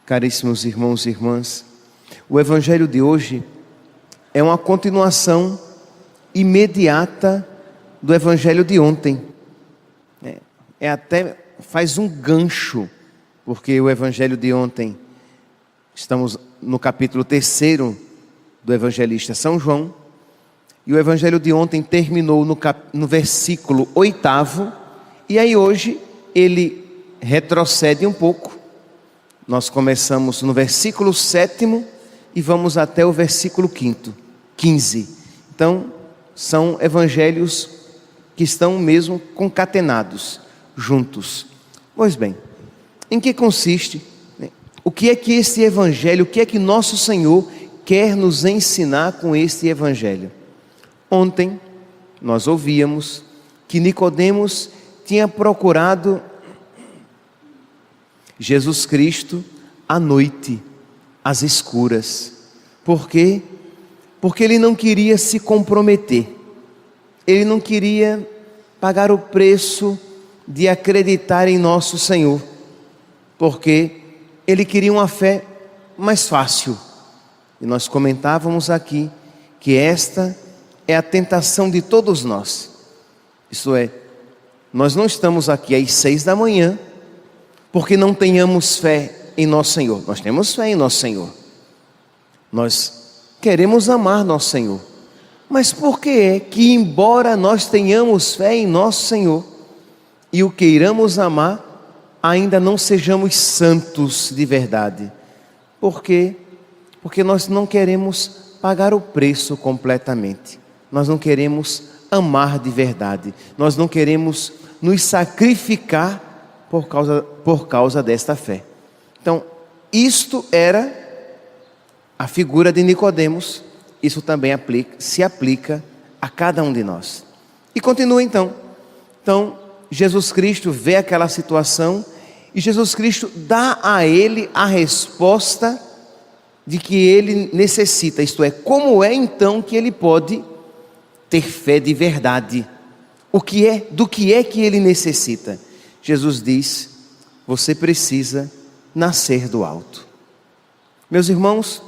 Caríssimos irmãos e irmãs, o Evangelho de hoje é uma continuação imediata do Evangelho de ontem. Até faz um gancho, porque o Evangelho de ontem, estamos no capítulo 3º do evangelista São João, e o Evangelho de ontem terminou no versículo 8º, e aí hoje ele retrocede um pouco. Nós começamos no versículo 7º e vamos até o versículo 15. Então, são evangelhos que estão mesmo concatenados, juntos. Pois bem, em que consiste? O que é que este evangelho, o que é que nosso Senhor quer nos ensinar com este evangelho? Ontem, nós ouvíamos que Nicodemos tinha procurado Jesus Cristo à noite, às escuras. Por quê? Porque ele não queria se comprometer. Ele não queria pagar o preço de acreditar em nosso Senhor. Porque ele queria uma fé mais fácil. E nós comentávamos aqui que esta é a tentação de todos nós. Isto é, nós não estamos aqui às 6 da manhã porque não tenhamos fé em nosso Senhor. Nós temos fé em nosso Senhor. Nós queremos amar nosso Senhor. Mas por que é que, embora nós tenhamos fé em nosso Senhor e o queiramos amar, ainda não sejamos santos de verdade? Por quê? Porque nós não queremos pagar o preço completamente. Nós não queremos amar de verdade. Nós não queremos nos sacrificar por causa desta fé. Então, isto era a figura de Nicodemos. Isso também se aplica a cada um de nós. E continua então. Então, Jesus Cristo vê aquela situação e Jesus Cristo dá a ele a resposta de que ele necessita. Isto é, como é então que ele pode ter fé de verdade? Do que é que ele necessita? Jesus diz: você precisa nascer do alto. Meus irmãos,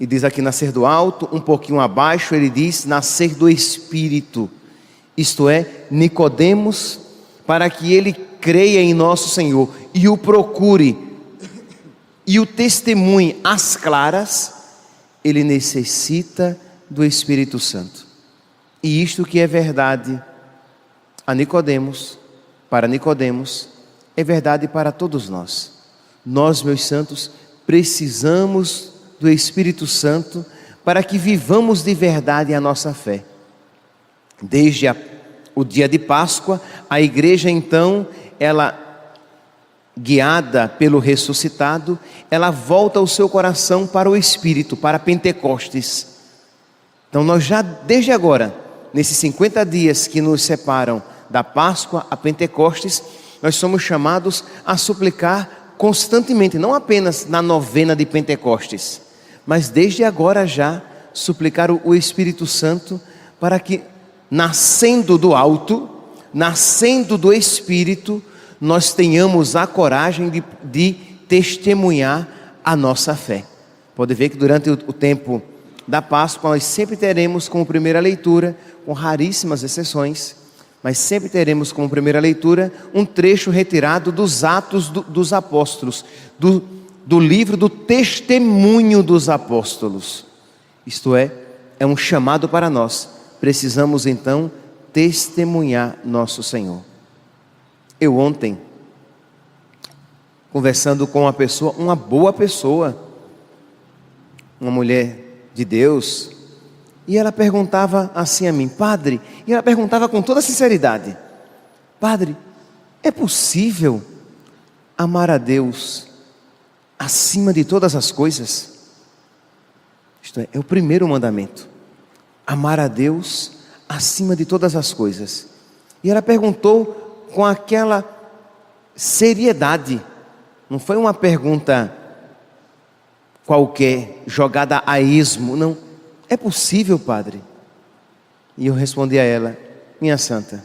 e diz aqui nascer do alto, um pouquinho abaixo ele diz nascer do Espírito. Isto é, Nicodemos, para que ele creia em nosso Senhor e o procure e o testemunhe às claras, ele necessita do Espírito Santo. E isto que é verdade a Nicodemos, para Nicodemos, é verdade para todos nós. Nós, meus santos, precisamos do Espírito Santo para que vivamos de verdade a nossa fé. Desde o dia de Páscoa, a igreja então, ela, guiada pelo ressuscitado, ela volta o seu coração para o Espírito, para Pentecostes. Então nós já, desde agora, nesses 50 dias que nos separam da Páscoa a Pentecostes, nós somos chamados a suplicar constantemente, não apenas na novena de Pentecostes, mas desde agora já suplicar o Espírito Santo para que, nascendo do alto, nascendo do Espírito, nós tenhamos a coragem de testemunhar a nossa fé. Pode ver que durante o tempo da Páscoa nós sempre teremos como primeira leitura, com raríssimas exceções, mas sempre teremos como primeira leitura um trecho retirado dos Atos dos Apóstolos, do livro do Testemunho dos Apóstolos. Isto é um chamado para nós. Precisamos então testemunhar nosso Senhor. Eu ontem, conversando com uma pessoa, uma boa pessoa, uma mulher de Deus, e ela perguntava assim a mim: padre, e ela perguntava com toda sinceridade: padre, é possível amar a Deus acima de todas as coisas? Isto é o primeiro mandamento, amar a Deus acima de todas as coisas. E ela perguntou com aquela seriedade, não foi uma pergunta qualquer, jogada a esmo, não. É possível, padre? E eu respondi a ela: minha santa,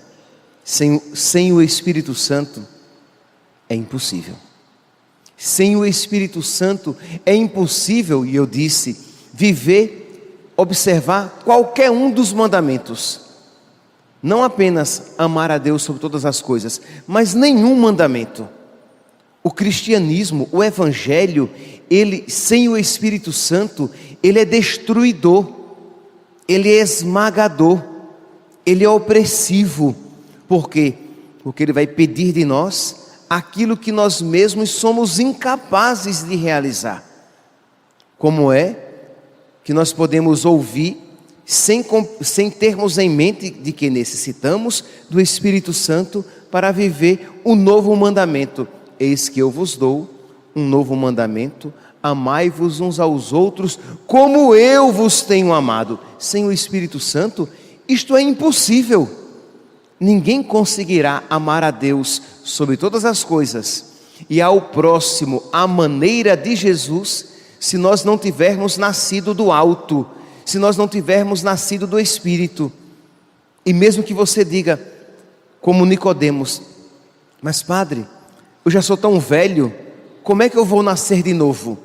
sem o Espírito Santo é impossível. Sem o Espírito Santo é impossível, e eu disse, observar qualquer um dos mandamentos. Não apenas amar a Deus sobre todas as coisas, mas nenhum mandamento. O cristianismo, o evangelho, ele, sem o Espírito Santo, ele é destruidor, ele é esmagador, ele é opressivo. Por quê? Porque ele vai pedir de nós aquilo que nós mesmos somos incapazes de realizar. Como é que nós podemos ouvir sem termos em mente de que necessitamos do Espírito Santo para viver o novo mandamento? Eis que eu vos dou um novo mandamento: amai-vos uns aos outros como eu vos tenho amado. Sem o Espírito Santo, isto é impossível. Ninguém conseguirá amar a Deus sobre todas as coisas e ao próximo à maneira de Jesus, se nós não tivermos nascido do alto, se nós não tivermos nascido do Espírito. E mesmo que você diga, como Nicodemos: mas padre, eu já sou tão velho, como é que eu vou nascer de novo?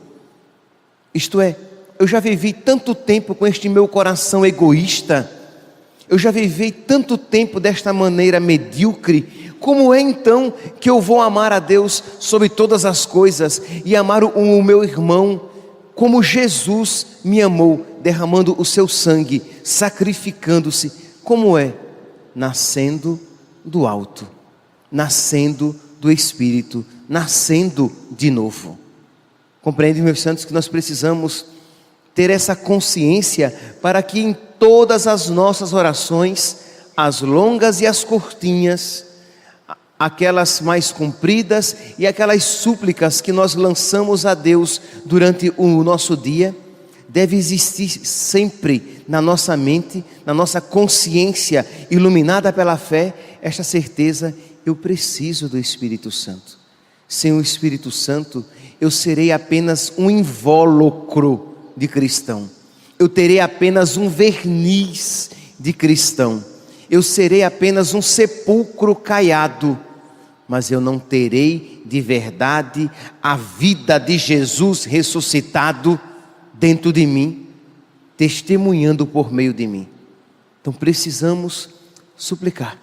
Isto é, eu já vivi tanto tempo com este meu coração egoísta, eu já vivi tanto tempo desta maneira medíocre, como é então que eu vou amar a Deus sobre todas as coisas e amar o meu irmão como Jesus me amou, derramando o seu sangue, sacrificando-se? Como é? Nascendo do alto, nascendo do Espírito, nascendo de novo. Compreende, meus santos, que nós precisamos ter essa consciência para que em todas as nossas orações, as longas e as curtinhas, aquelas mais compridas e aquelas súplicas que nós lançamos a Deus durante o nosso dia, deve existir sempre na nossa mente, na nossa consciência iluminada pela fé, esta certeza: eu preciso do Espírito Santo. Sem o Espírito Santo, eu serei apenas um invólucro de cristão. Eu terei apenas um verniz de cristão. Eu serei apenas um sepulcro caiado. Mas eu não terei de verdade a vida de Jesus ressuscitado dentro de mim, testemunhando por meio de mim. Então precisamos suplicar,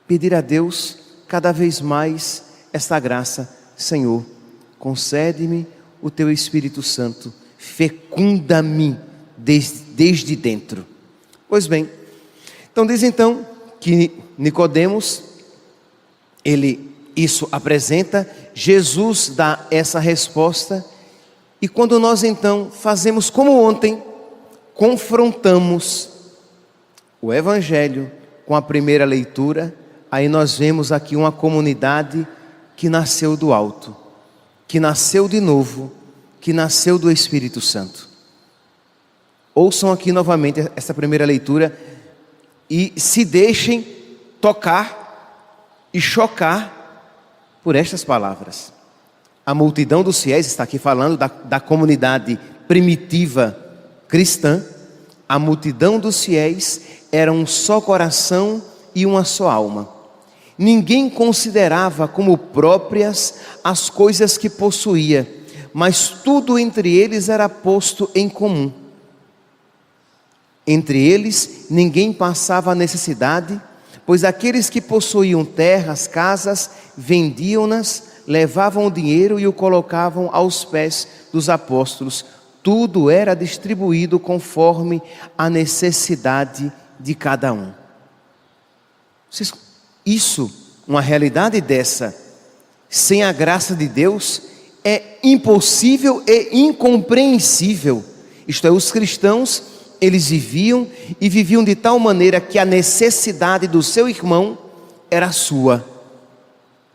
pedir a Deus cada vez mais esta graça. Senhor, concede-me o teu Espírito Santo, fecunda-me desde dentro. Pois bem, então diz então que Nicodemos, isso apresenta, Jesus dá essa resposta, e quando nós então fazemos como ontem, confrontamos o Evangelho com a primeira leitura, aí nós vemos aqui uma comunidade que nasceu do alto, que nasceu de novo, que nasceu do Espírito Santo. Ouçam aqui novamente essa primeira leitura e se deixem tocar e chocar por estas palavras. A multidão dos fiéis, está aqui falando da comunidade primitiva cristã. A multidão dos fiéis era um só coração e uma só alma. Ninguém considerava como próprias as coisas que possuía, mas tudo entre eles era posto em comum. Entre eles ninguém passava necessidade, pois aqueles que possuíam terras, casas, vendiam-nas, levavam o dinheiro e o colocavam aos pés dos apóstolos. Tudo era distribuído conforme a necessidade de cada um. Isso, uma realidade dessa, sem a graça de Deus, é impossível e incompreensível. Isto é, os cristãos, eles viviam de tal maneira que a necessidade do seu irmão era sua.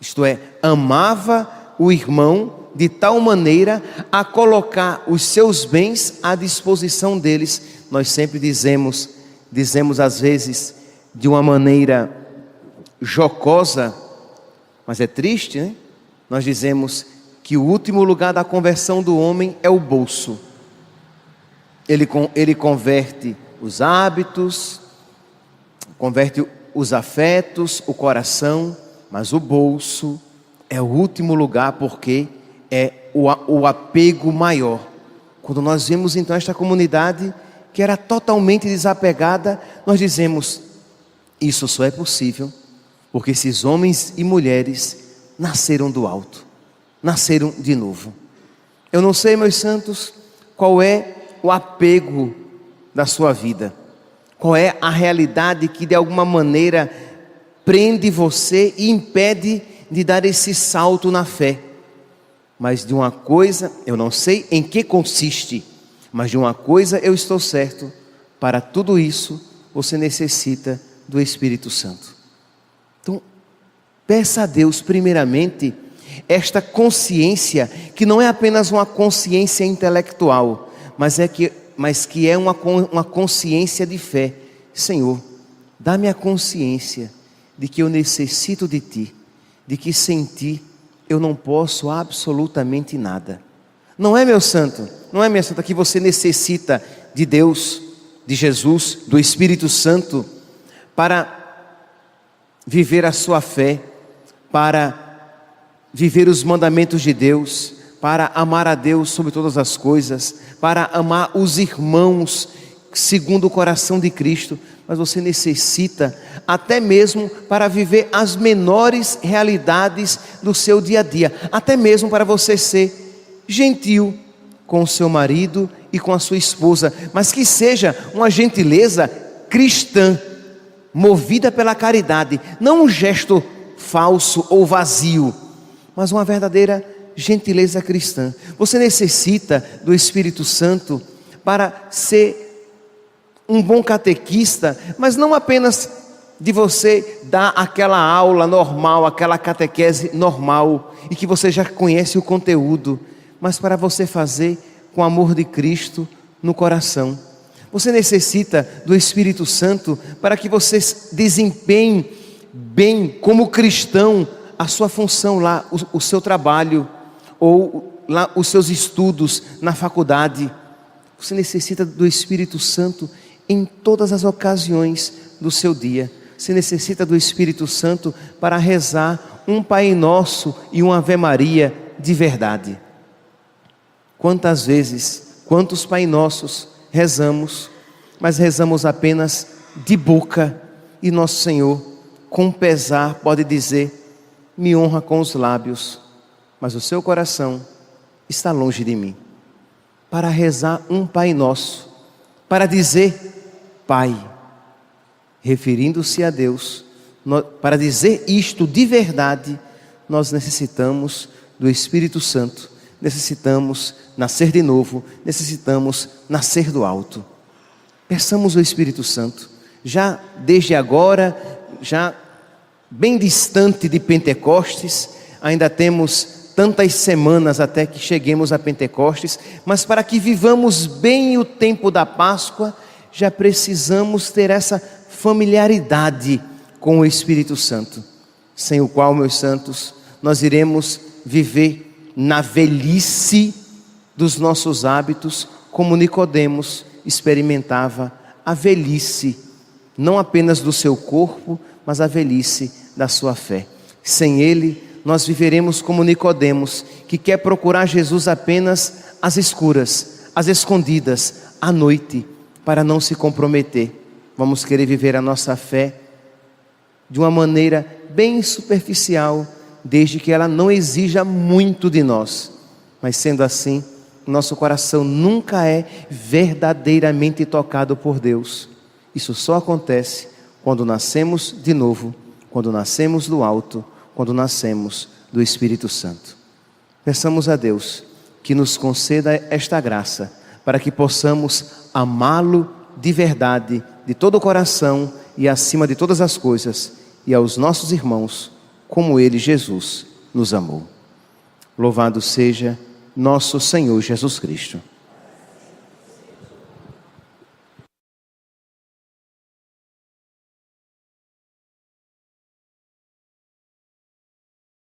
Isto é, amava o irmão de tal maneira a colocar os seus bens à disposição deles. Nós sempre dizemos às vezes de uma maneira jocosa, mas é triste, né? Nós dizemos que o último lugar da conversão do homem é o bolso. Ele converte os hábitos, converte os afetos, o coração, mas o bolso é o último lugar, porque é o apego maior. Quando nós vemos então esta comunidade que era totalmente desapegada, nós dizemos: isso só é possível porque esses homens e mulheres nasceram do alto, nasceram de novo. Eu não sei, meus santos, qual é o apego da sua vida, qual é a realidade que de alguma maneira prende você e impede de dar esse salto na fé. Mas de uma coisa, eu não sei em que consiste, mas de uma coisa eu estou certo: para tudo isso você necessita do Espírito Santo. Então, peça a Deus primeiramente esta consciência, que não é apenas uma consciência intelectual, mas que é uma consciência de fé. Senhor, dá-me a consciência de que eu necessito de Ti, de que sem Ti eu não posso absolutamente nada. Não é, meu santo, não é, minha santa, que você necessita de Deus, de Jesus, do Espírito Santo para viver a sua fé, para viver os mandamentos de Deus, para amar a Deus sobre todas as coisas, para amar os irmãos segundo o coração de Cristo. Mas você necessita até mesmo para viver as menores realidades do seu dia a dia, até mesmo para você ser gentil com o seu marido e com a sua esposa, mas que seja uma gentileza cristã, movida pela caridade, não um gesto falso ou vazio, mas uma verdadeira gentileza cristã. Você necessita do Espírito Santo para ser um bom catequista, mas não apenas de você dar aquela aula normal, aquela catequese normal, e que você já conhece o conteúdo, mas para você fazer com o amor de Cristo no coração. Você necessita do Espírito Santo para que você desempenhe bem como cristão a sua função lá, o seu trabalho, ou lá os seus estudos na faculdade. Você necessita do Espírito Santo em todas as ocasiões do seu dia. Você necessita do Espírito Santo para rezar um Pai Nosso e uma Ave Maria de verdade. Quantas vezes, quantos Pai Nossos rezamos, mas rezamos apenas de boca, e nosso Senhor, com pesar, pode dizer: me honra com os lábios, mas o seu coração está longe de mim. Para rezar um Pai Nosso, para dizer Pai, referindo-se a Deus, para dizer isto de verdade, nós necessitamos do Espírito Santo, necessitamos nascer de novo, necessitamos nascer do alto. Peçamos o Espírito Santo, já desde agora, já bem distante de Pentecostes, ainda temos tantas semanas até que cheguemos a Pentecostes, mas para que vivamos bem o tempo da Páscoa, já precisamos ter essa familiaridade com o Espírito Santo, sem o qual, meus santos, nós iremos viver na velhice dos nossos hábitos, como Nicodemos experimentava a velhice, não apenas do seu corpo, mas a velhice da sua fé. Sem ele, nós viveremos como Nicodemos, que quer procurar Jesus apenas às escuras, às escondidas, à noite, para não se comprometer. Vamos querer viver a nossa fé de uma maneira bem superficial, desde que ela não exija muito de nós. Mas sendo assim, nosso coração nunca é verdadeiramente tocado por Deus. Isso só acontece quando nascemos de novo, quando nascemos do alto, quando nascemos do Espírito Santo. Peçamos a Deus que nos conceda esta graça, para que possamos amá-lo de verdade, de todo o coração e acima de todas as coisas, e aos nossos irmãos, como Ele, Jesus, nos amou. Louvado seja nosso Senhor Jesus Cristo.